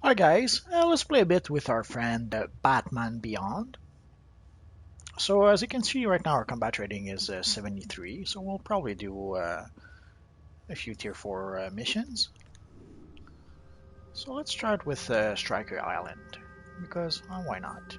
Hi guys, let's play a bit with our friend Batman Beyond. So as you can see right now our combat rating is 73, so we'll probably do a few tier 4 missions. So let's start with Striker Island, because why not?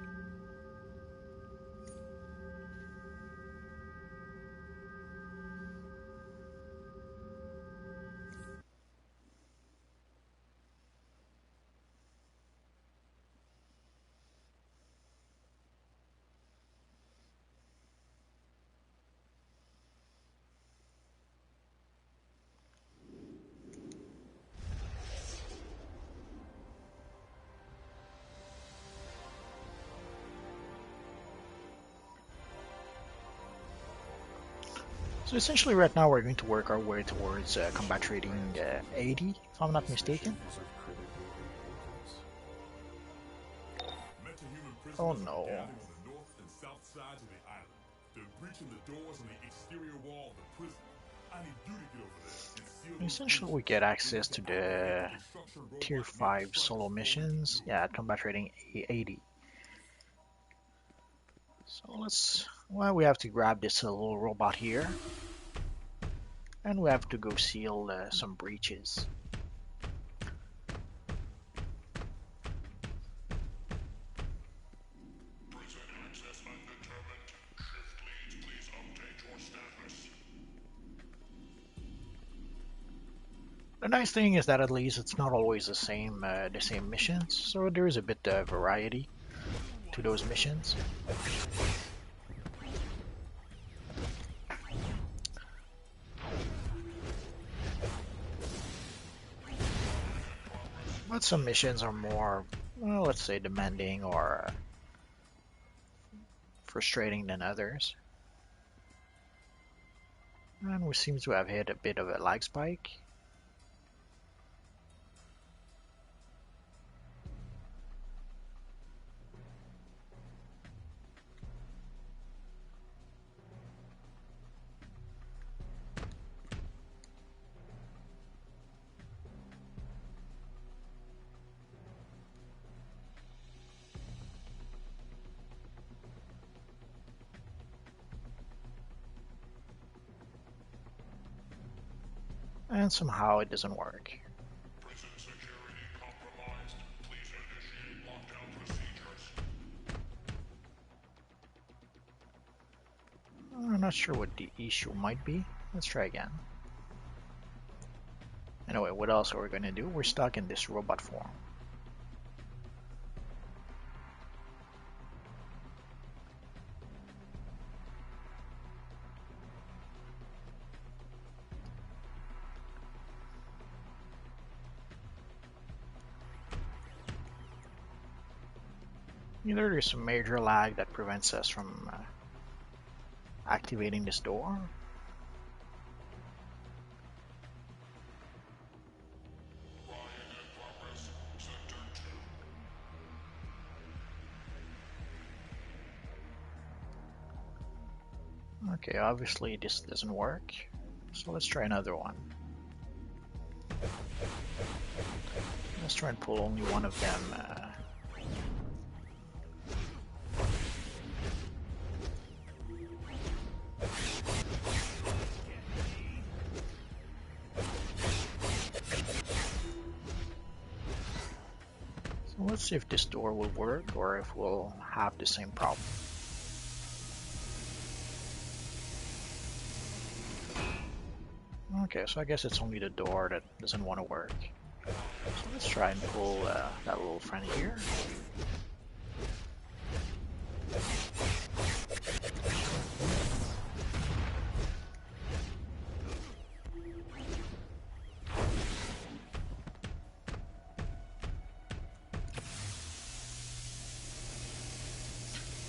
So essentially right now we're going to work our way towards combat rating 80, if I'm not mistaken. Oh no. Essentially we get access to the tier 5 solo missions, yeah, at combat rating 80. So well, we have to grab this little robot here, and we have to go seal some breaches. The nice thing is that at least it's not always the same missions, so there is a bit of variety to those missions. But some missions are more, well, let's say demanding or frustrating than others. And we seem to have hit a bit of a lag spike. And somehow it doesn't work. I'm not sure what the issue might be. Let's try again. Anyway, what else are we going to do? We're stuck in this robot form. Either there's some major lag that prevents us from activating this door. Okay, obviously this doesn't work, so let's try another one. Let's try and pull only one of them. So let's see if this door will work or if we'll have the same problem. Okay, so I guess it's only the door that doesn't want to work. So let's try and pull that little friend here.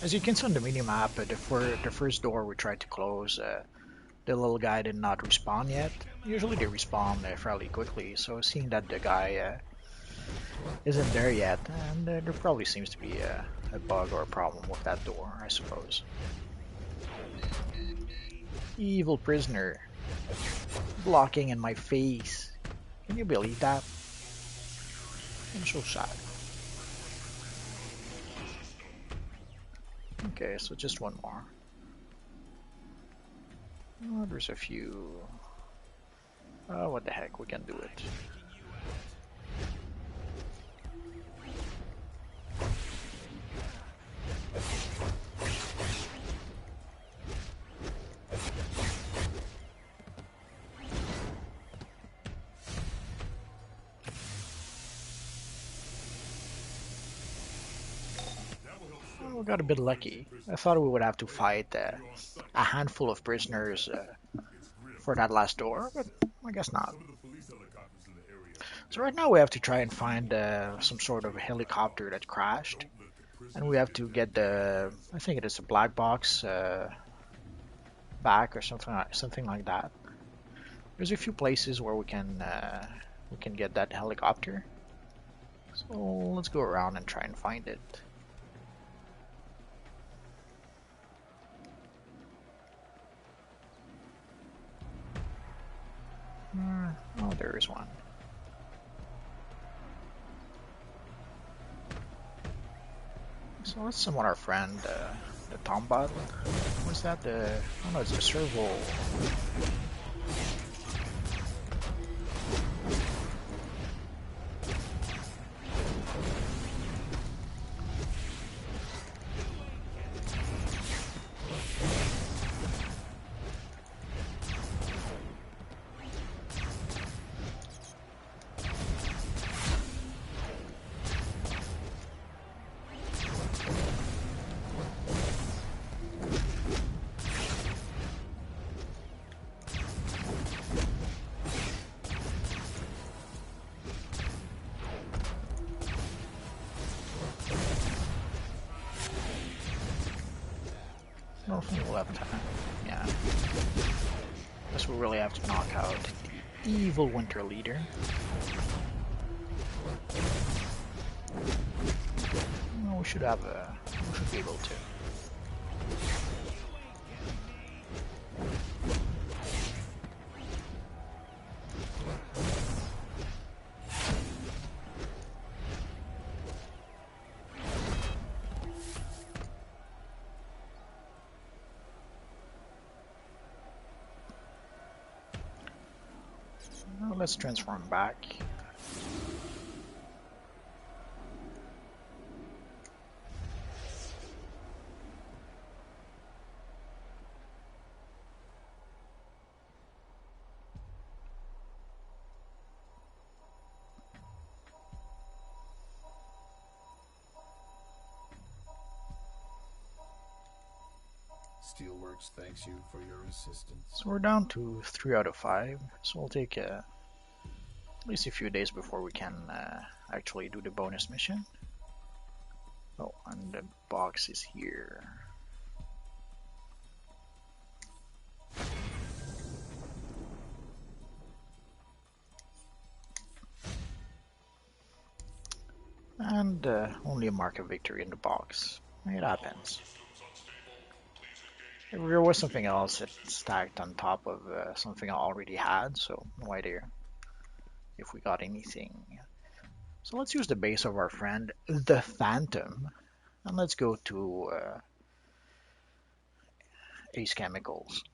As you can see on the mini-map, the first door we tried to close, the little guy did not respawn yet. Usually they respawn fairly quickly, so seeing that the guy isn't there yet, and there probably seems to be a bug or a problem with that door, I suppose. Evil prisoner. Blocking in my face. Can you believe that? I'm so sad. Okay, so just one more. Oh, there's a few. Oh, what the heck, we can do it. We got a bit lucky. I thought we would have to fight a handful of prisoners for that last door, but I guess not. So right now we have to try and find some sort of helicopter that crashed, and we have to get I think it is a black box back or something like that. There's a few places where we can get that helicopter. So let's go around and try and find it. Oh, there is one. So let's summon our friend, the Tombot. What's that? Oh no, it's the servo. Nothing left, huh? Yeah. Guess we really have to knock out the evil Winter Leader. No, we should be able to. Now let's transform back. Steelworks thanks you for your assistance. So we're down to 3 out of 5. So we'll take at least a few days before we can actually do the bonus mission. Oh, and the box is here. And only a mark of victory in the box. It happens. If there was something else, it stacked on top of something I already had, so no idea if we got anything. So let's use the base of our friend, the Phantom, and let's go to Ace Chemicals.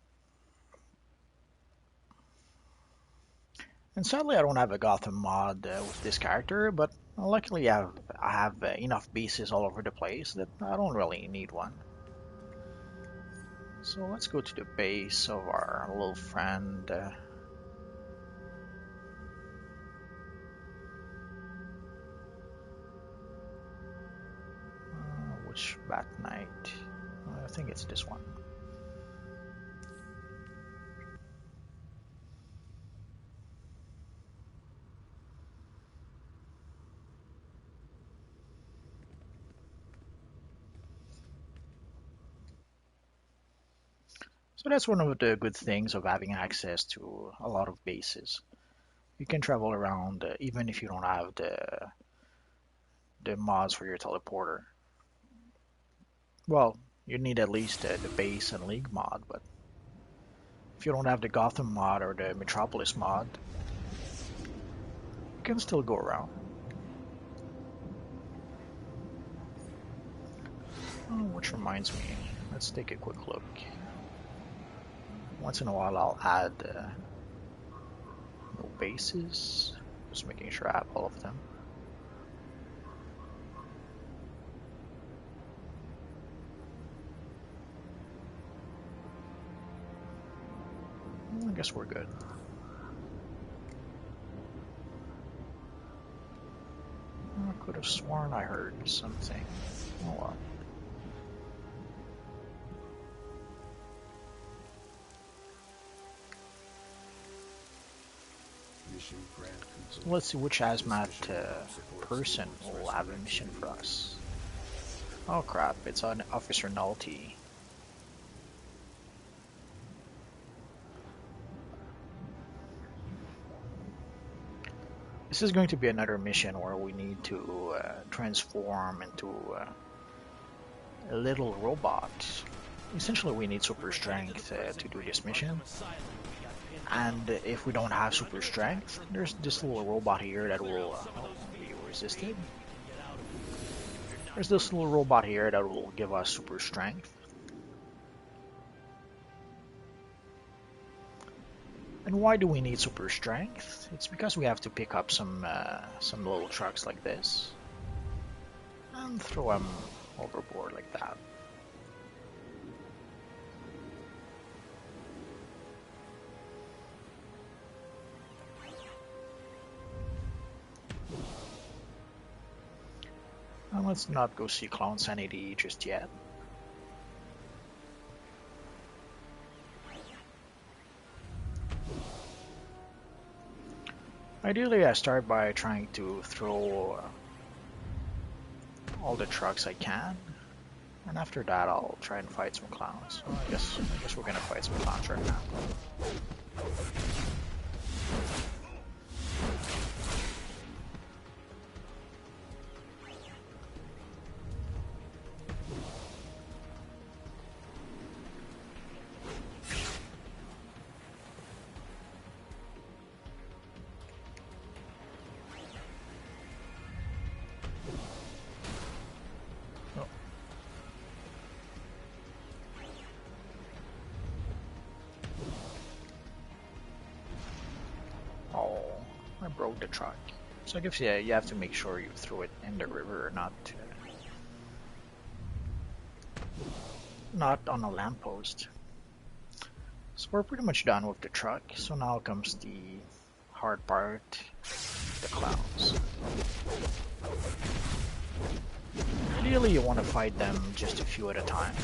And sadly, I don't have a Gotham mod with this character, but luckily I have enough bases all over the place that I don't really need one. So let's go to the base of our little friend. Which Bat Knight? I think it's this one. So that's one of the good things of having access to a lot of bases. You can travel around even if you don't have the mods for your teleporter. Well, you need at least the base and league mod, but if you don't have the Gotham mod or the Metropolis mod, you can still go around. Oh, which reminds me, let's take a quick look. Once in a while I'll add no bases, just making sure I have all of them. I guess we're good. I could have sworn I heard something. Oh well. Mission grant So complete. let's see which hazmat This mission supports person Team's will have a mission for us. Oh crap, it's on Officer Nullty. This is going to be another mission where we need to transform into a little robot. Essentially, we need super strength to do this mission. And if we don't have super strength, there's this little robot here that will be resisted. There's this little robot here that will give us super strength. And why do we need super strength? It's because we have to pick up some little trucks like this and throw them overboard like that. And let's not go see Clown Sanity just yet. Ideally, I start by trying to throw all the trucks I can, and after that, I'll try and fight some clowns. So I guess we're gonna fight some clowns right now. Oh, I broke the truck. So I guess yeah, you have to make sure you throw it in the river, not on a lamppost. So we're pretty much done with the truck. So now comes the hard part, the clowns. Ideally, you want to fight them just a few at a time.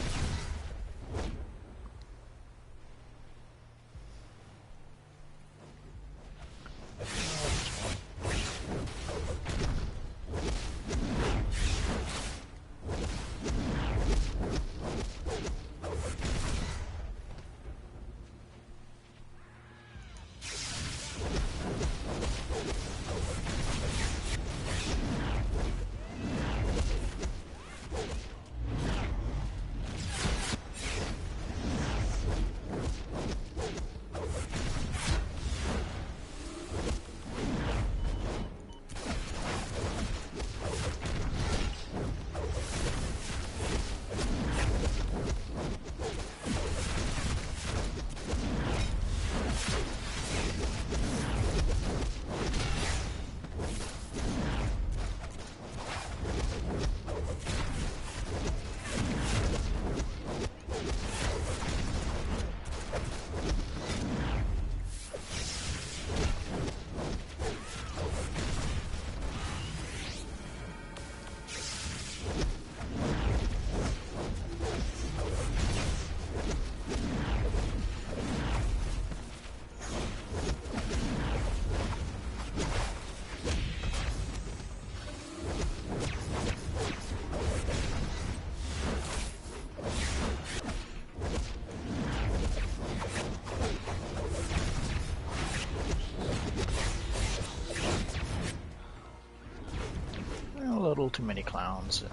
A little too many clowns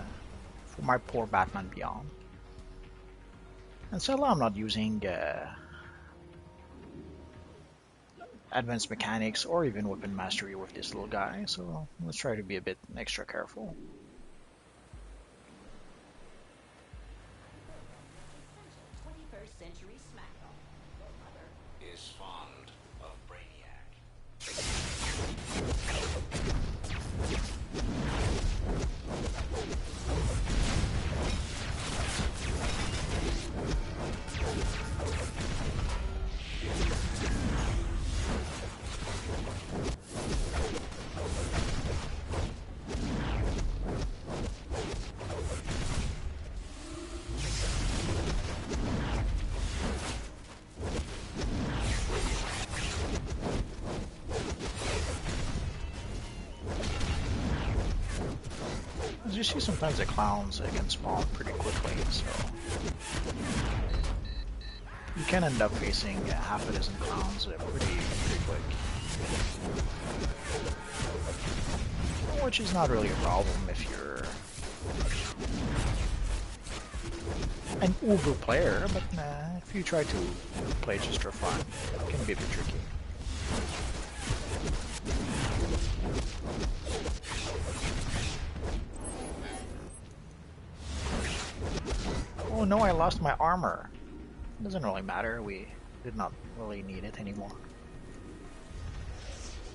for my poor Batman Beyond. And sadly, I'm not using advanced mechanics or even weapon mastery with this little guy, so let's try to be a bit extra careful. is fond of Brainiac. As you see, sometimes the clowns can spawn pretty quickly, so you can end up facing half a dozen clowns pretty quick. Which is not really a problem if you're an uber player, but if you try to play just for fun, it can be a bit tricky. Oh no, I lost my armor. It doesn't really matter, we did not really need it anymore.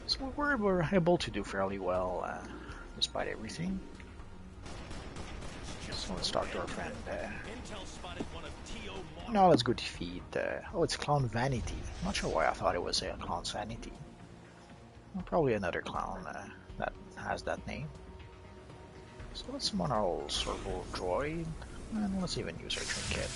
So we're able to do fairly well despite everything. So let's talk to our friend. Now let's go defeat. Oh, it's Clown Vanity. I'm not sure why I thought it was Clown Sanity. Well, probably another clown that has that name. So let's summon our old circle droid, and let's even use our trinket.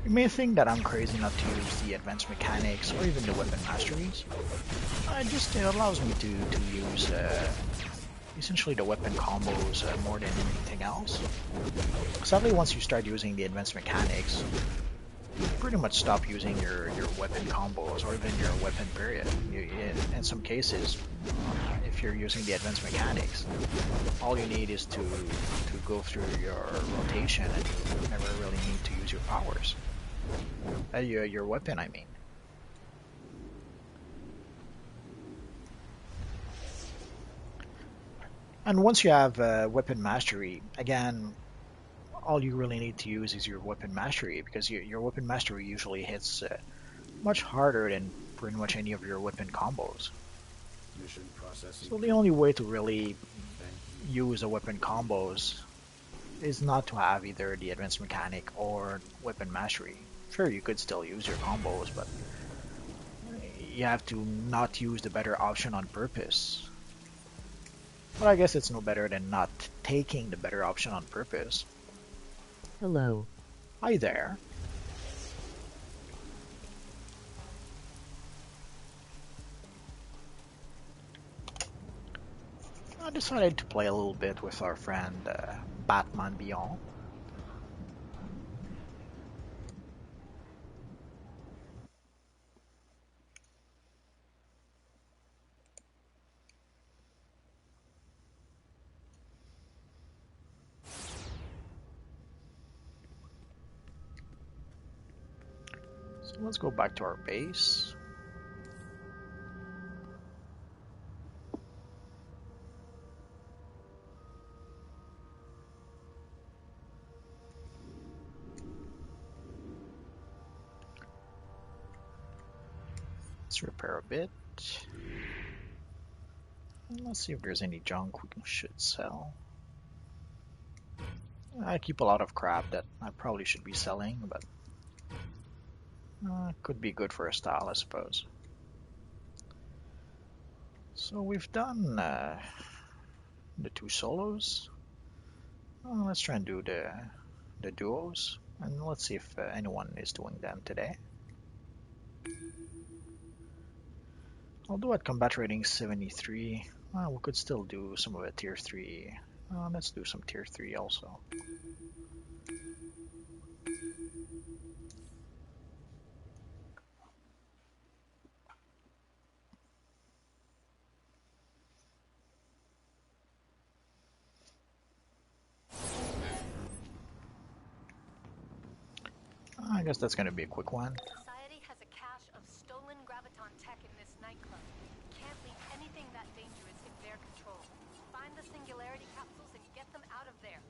You may think that I'm crazy not to use the advanced mechanics or even the weapon masteries. It allows me to use essentially the weapon combos more than anything else. Sadly, once you start using the advanced mechanics, you pretty much stop using your weapon combos or even your weapon period. In some cases, if you're using the advanced mechanics, all you need is to go through your rotation and you never really need to use your powers. Your weapon, I mean. And once you have weapon mastery, again, all you really need to use is your weapon mastery, because your weapon mastery usually hits much harder than pretty much any of your weapon combos. Mission processing. So the only way to really use a weapon combos is not to have either the advanced mechanic or weapon mastery. Sure, you could still use your combos, but you have to not use the better option on purpose. But I guess it's no better than not taking the better option on purpose. Hello. Hi there. I decided to play a little bit with our friend Batman Beyond. So let's go back to our base. Let's repair a bit. And let's see if there's any junk we should sell. I keep a lot of crap that I probably should be selling, but could be good for a style, I suppose. So we've done the 2 solos. Let's try and do the duos, and let's see if anyone is doing them today. Although at combat rating 73, we could still do some of it tier 3. Let's do some tier 3 also. I guess that's going to be a quick one. Society has a cache of stolen graviton tech in this nightclub. Can't leave anything that dangerous in their control. Find the singularity capsules and get them out of there.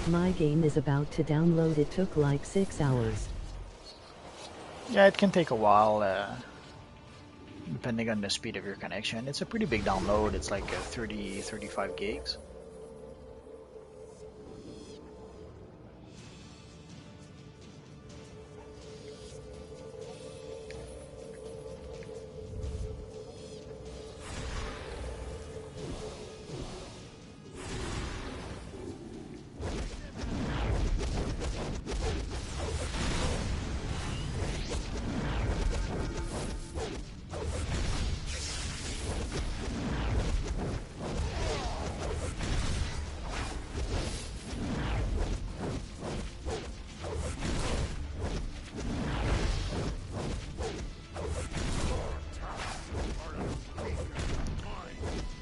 My game is about to download. It took like 6 hours. Yeah, it can take a while, depending on the speed of your connection. It's a pretty big download. It's like 35 gigs.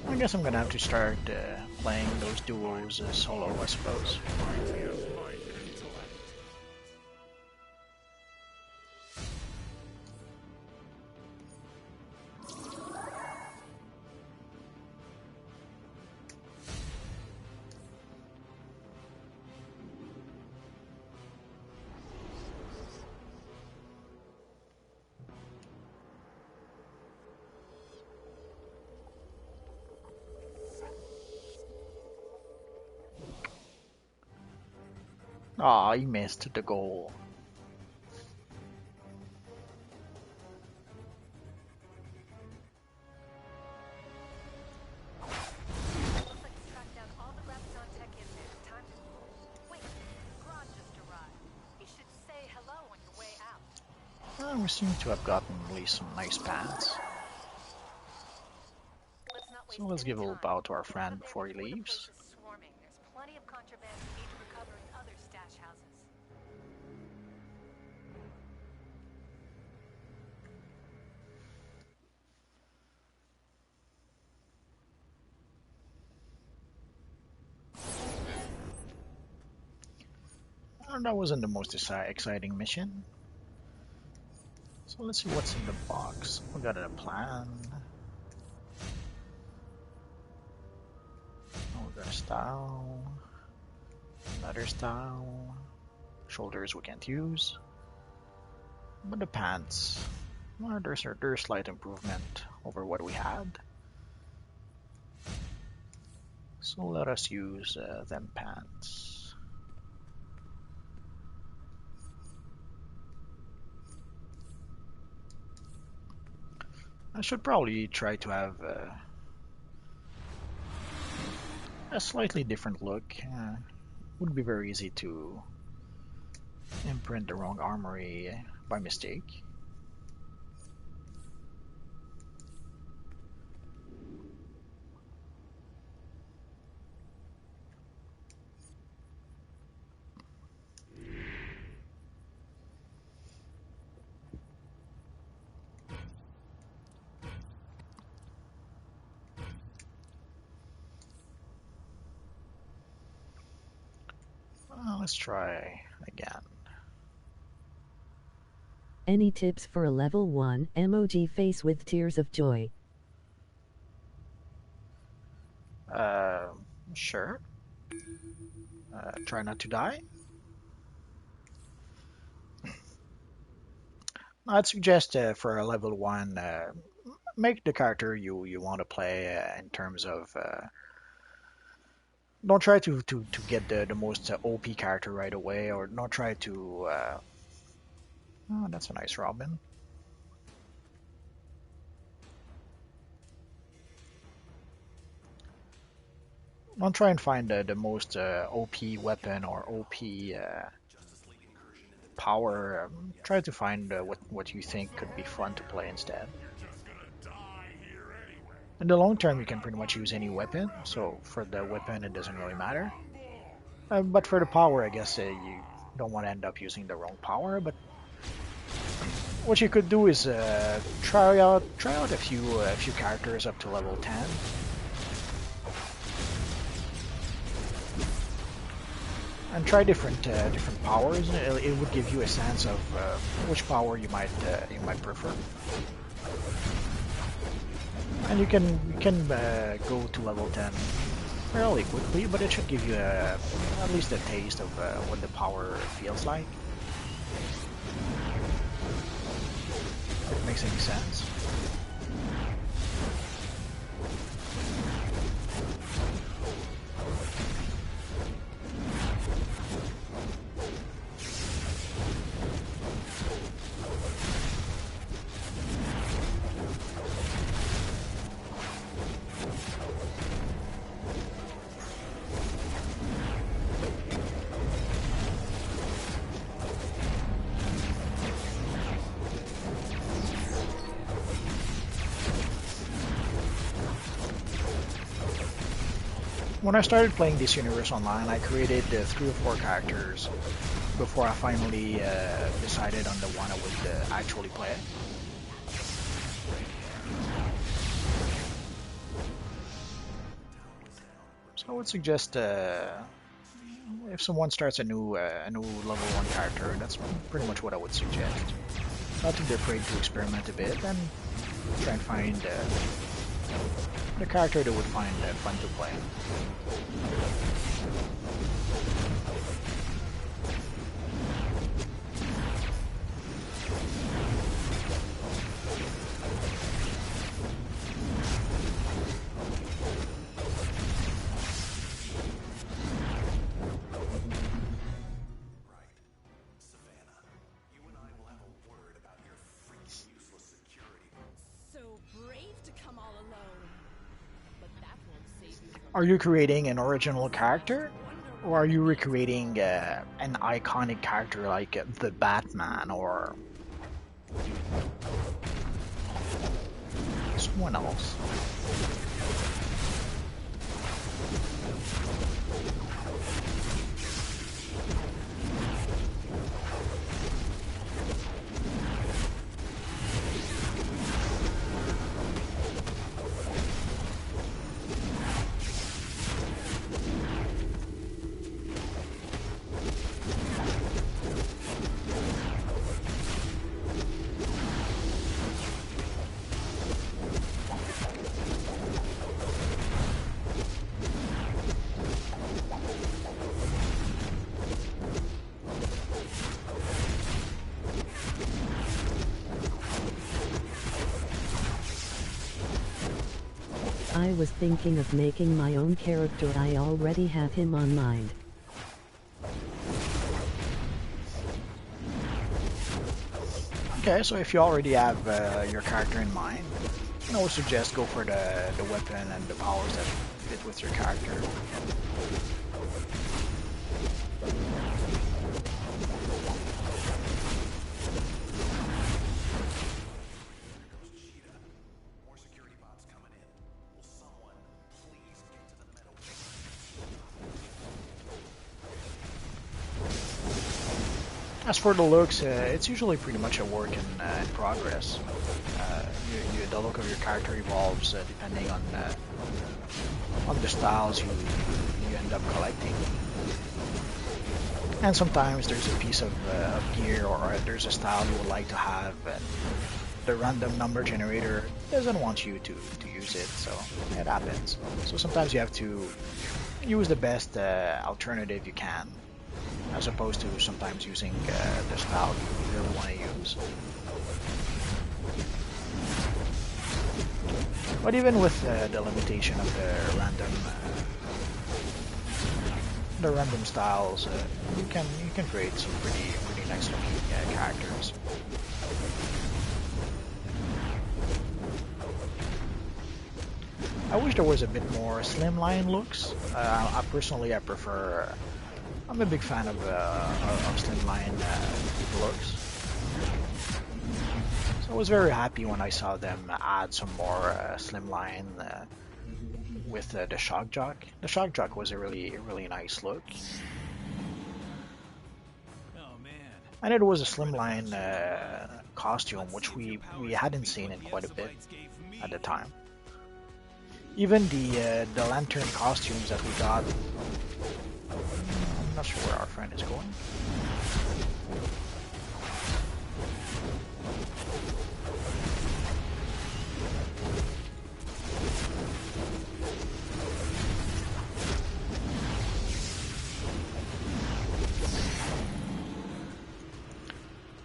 I guess I'm gonna have to start playing those duos solo, I suppose. Aw, he missed the goal. Looks like it's tracked down all the graviton tech in there. Time to... Wait, Grodd just arrived. You should say hello on your way out. We seem to have gotten at least some nice paths. Let's not waste So let's any give a little time. bow to our Get out friend of there before he the place leaves. is swarming. There's plenty of contraband we need to recover in other stash houses. That wasn't the most exciting mission. So let's see what's in the box. We got a plan. Oh, we got a style. Another style. Shoulders we can't use. But the pants, well, there's slight improvement over what we had. So let us use them pants. I should probably try to have a slightly different look. Would be very easy to imprint the wrong armory by mistake. Let's try again. Any tips for a level 1 emoji face with tears of joy? Sure. Try not to die. I'd suggest for a level 1, make the character you want to play in terms of don't try to get the most OP character right away, or don't try to oh, that's a nice Robin. Don't try and find the most OP weapon or OP power. Try to find what you think could be fun to play instead. In the long term, you can pretty much use any weapon, so for the weapon it doesn't really matter. But for the power, I guess you don't want to end up using the wrong power. But what you could do is try out a few characters up to level 10. And try different powers. It would give you a sense of which power you might prefer. And you can go to level 10 fairly quickly, but it should give you at least a taste of what the power feels like. If it makes any sense. When I started playing this universe online, I created 3 or 4 characters before I finally decided on the one I would actually play. So I would suggest if someone starts a new level 1 character, that's pretty much what I would suggest. Not to be afraid to experiment a bit and try and find the character they would find fun to play. Are you creating an original character, or are you recreating an iconic character like the Batman or someone else? I was thinking of making my own character. I already have him on mind. Okay, so if you already have your character in mind, I would suggest go for the weapon and the powers that fit with your character. As for the looks, it's usually pretty much a work in progress. The look of your character evolves depending on the styles you end up collecting. And sometimes there's a piece of gear or there's a style you would like to have, and the random number generator doesn't want you to use it, so it happens. So sometimes you have to use the best alternative you can, as opposed to sometimes using the style you really want to use. But even with the limitation of the random styles, you can create some pretty nice looking characters. I wish there was a bit more slimline looks. I personally, I prefer. I'm a big fan of slimline looks. So I was very happy when I saw them add some more slimline with the shock jock. The shock jock was a really nice look, and it was a slimline costume which we hadn't seen in quite a bit at the time. Even the lantern costumes that we got. I'm not sure where our friend is going.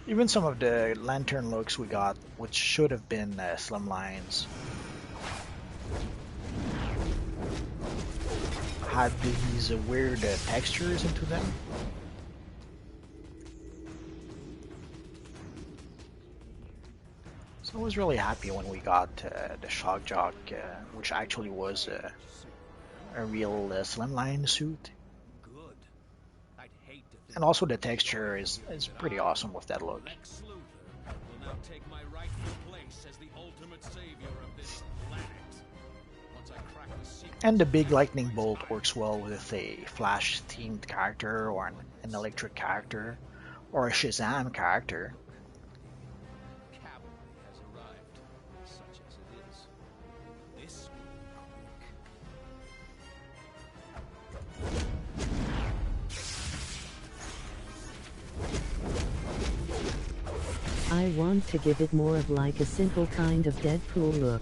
Even some of the lantern looks we got, which should have been slim lines, had these weird textures into them. So I was really happy when we got the shock jock, which actually was a real slimline suit. And also the texture is pretty awesome with that look. And the big lightning bolt works well with a Flash themed character or an electric character or a Shazam character. I want to give it more of like a simple kind of Deadpool look.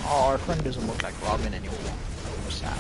Oh, our friend doesn't look like Robin anymore. I'm sad.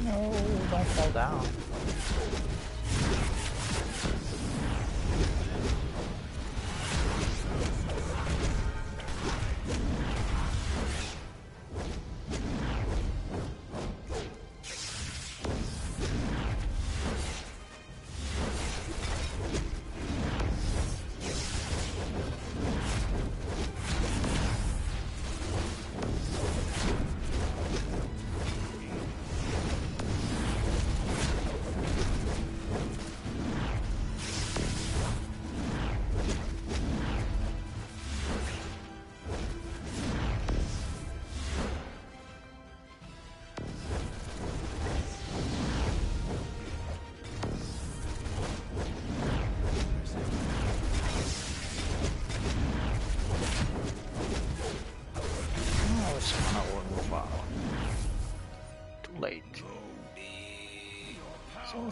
No, don't fall down.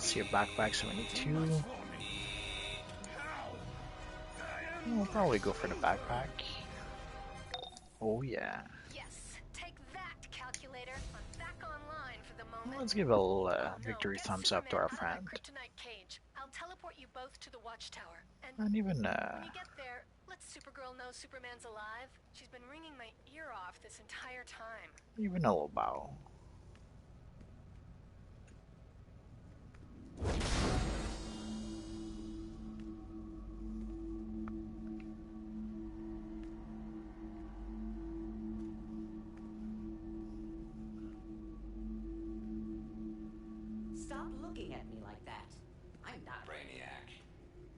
Let's see a backpack 72. We'll probably go for the backpack. Oh yeah. Yes, take that, calculator. I'm back online for the moment. Let's give a little Oh, no, victory get thumbs up to our Superman out of that friend. kryptonite cage. I'll teleport you both to the watchtower. And And even when you get there, let Supergirl know Superman's alive. She's been wringing my ear off this entire time. even a little bow. Stop looking at me like that. I'm not Brainiac.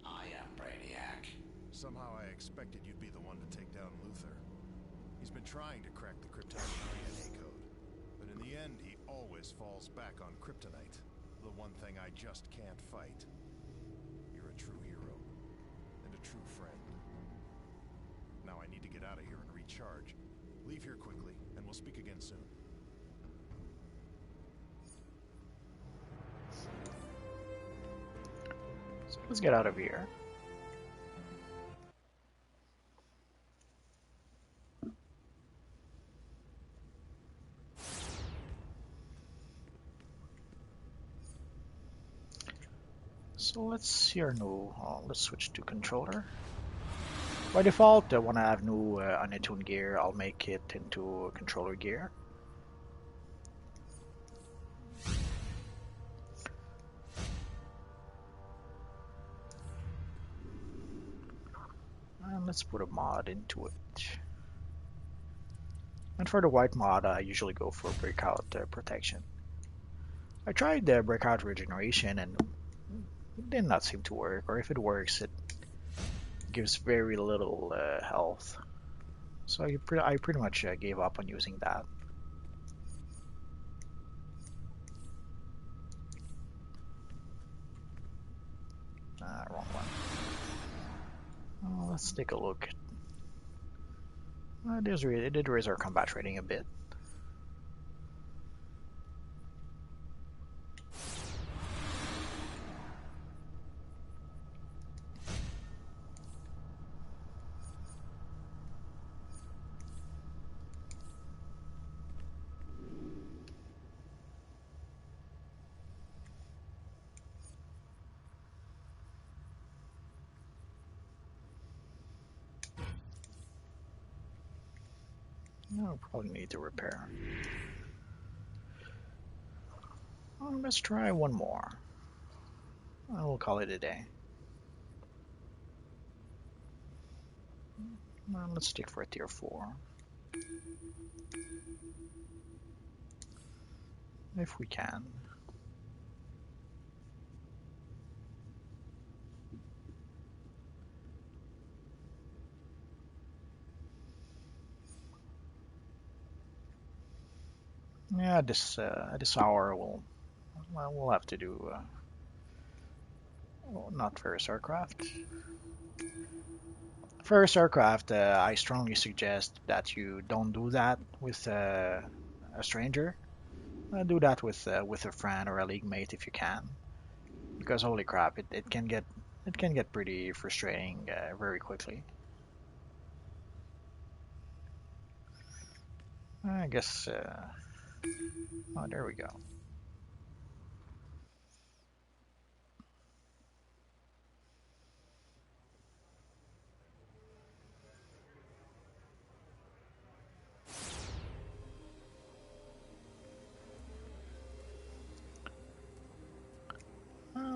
I am Brainiac. Somehow I expected you'd be the one to take down Luther. He's been trying to crack the kryptonite DNA code, but in the end he always falls back on kryptonite. The one thing I just can't fight. You're a true hero, and a true friend. Now I need to get out of here and recharge. Leave here quickly, and we'll speak again soon. So let's get out of here. So let's see our new. Let's switch to controller. By default, when I have new unattuned gear, I'll make it into controller gear. And let's put a mod into it. And for the white mod, I usually go for breakout protection. I tried the breakout regeneration and it did not seem to work, or if it works, it gives very little health. So I pretty much gave up on using that. Wrong one. Let's take a look. It did raise our combat rating a bit. No, probably need to repair. Let's try one more. We'll call it a day. Let's stick for a tier 4. If we can. Yeah, this hour we'll have to do well, not Ferris aircraft. Ferris aircraft, I strongly suggest that you don't do that with a stranger. Do that with a friend or a league mate if you can, because holy crap, it can get pretty frustrating very quickly. I guess. Oh, there we go.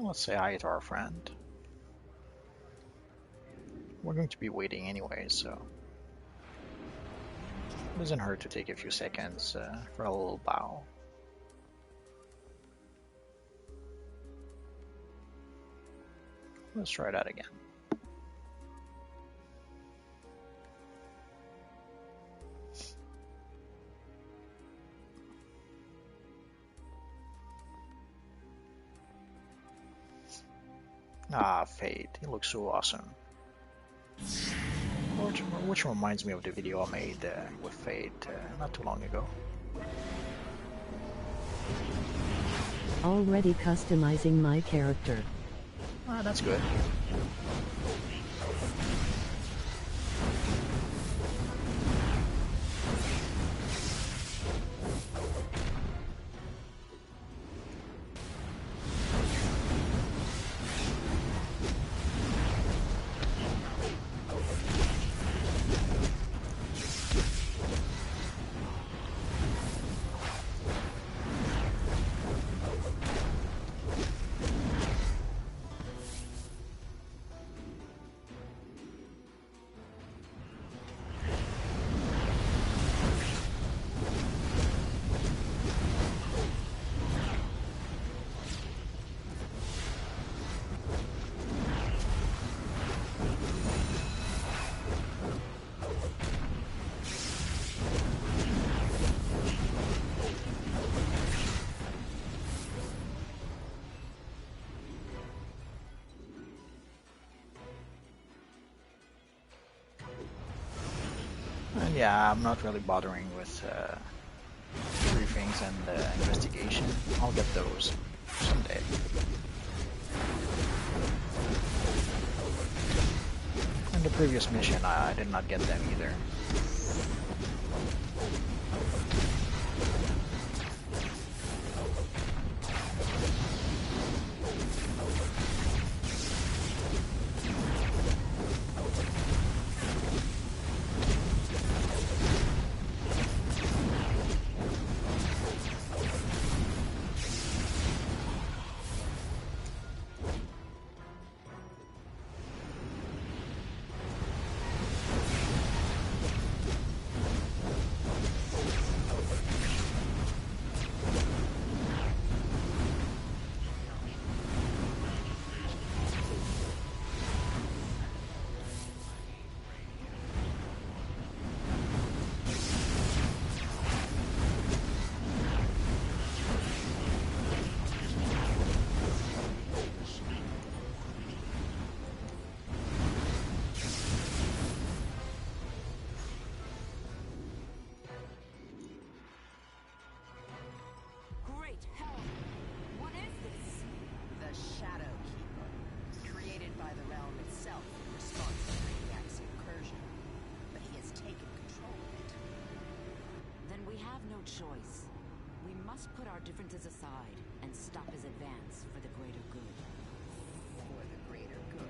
Let's say hi to our friend. We're going to be waiting anyway, so it doesn't hurt to take a few seconds for a little bow. Let's try that again. Ah, Fate. He looks so awesome. Which reminds me of the video I made with Fate not too long ago. Already customizing my character. Ah, that's good. And yeah, I'm not really bothering with briefings and investigation. I'll get those someday. In the previous mission, I did not get them either. Great hell! What is this? The Shadow Keeper, created by the realm itself in response to Brainiac's incursion. But he has taken control of it. Then we have no choice. We must put our differences aside and stop his advance for the greater good. For the greater good.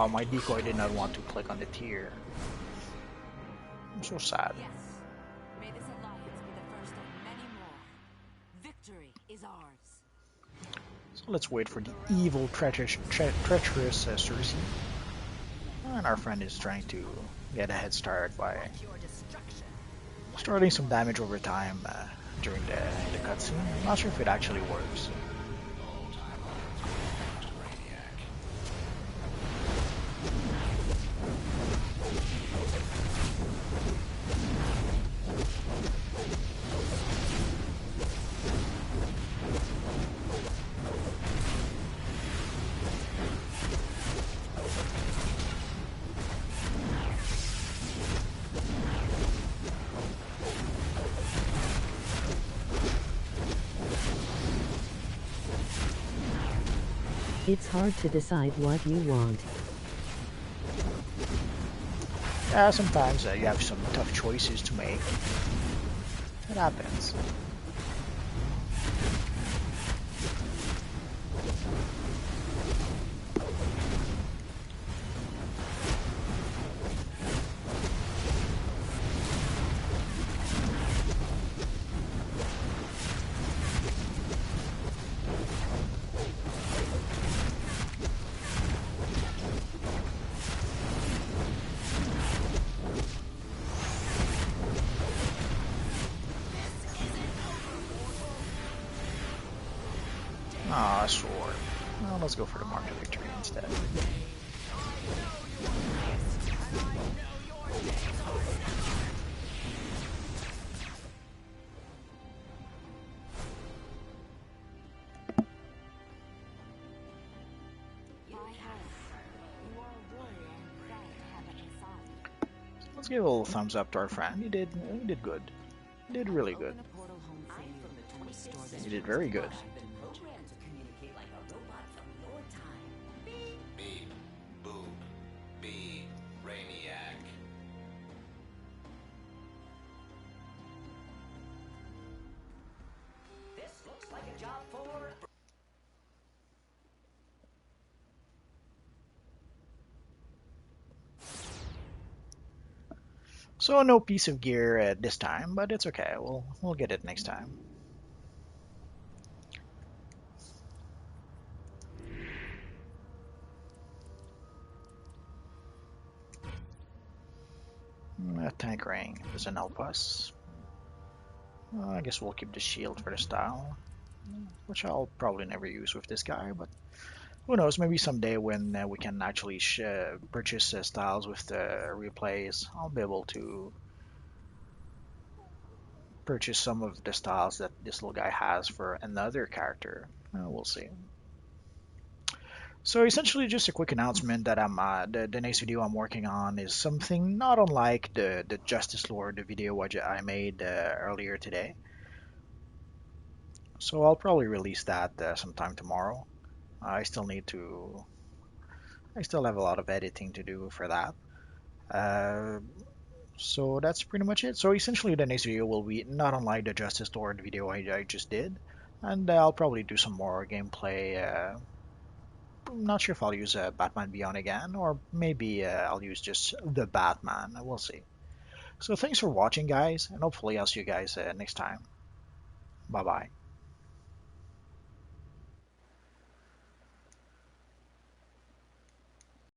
My decoy did not want to click on the tier. I'm so sad. Yes. May this alliance be the first of many more. Victory is ours. So let's wait for the evil, treacherous Cersei. And our friend is trying to get a head start by starting some damage over time during the cutscene. I'm not sure if it actually works. All time on Brainiac. It's hard to decide what you want. Yeah, sometimes you have some tough choices to make. It happens. Ah, a sword. Well, let's go for the mark of victory instead. Let's give a little thumbs up to our friend. He did good. He did really good. He did very good. Beep, boop, beep, Brainiac. This looks like a job for... So no piece of gear at this time, but it's okay. We'll get it next time. A tank ring doesn't help us. I guess we'll keep the shield for the style, which I'll probably never use with this guy, but who knows, maybe someday when we can actually purchase styles with the replays, I'll be able to purchase some of the styles that this little guy has for another character. We'll see. So essentially just a quick announcement that the next video I'm working on is something not unlike the Justice Lord, the video I made earlier today. So I'll probably release that sometime tomorrow. I still need to, I still have a lot of editing to do for that. Uh, so that's pretty much it. So essentially the next video will be not unlike the Justice Lord video I just did. And I'll probably do some more gameplay. I'm not sure if I'll use Batman Beyond again, or maybe I'll use just the Batman. We'll see. So thanks for watching, guys, and hopefully I'll see you guys next time. Bye bye.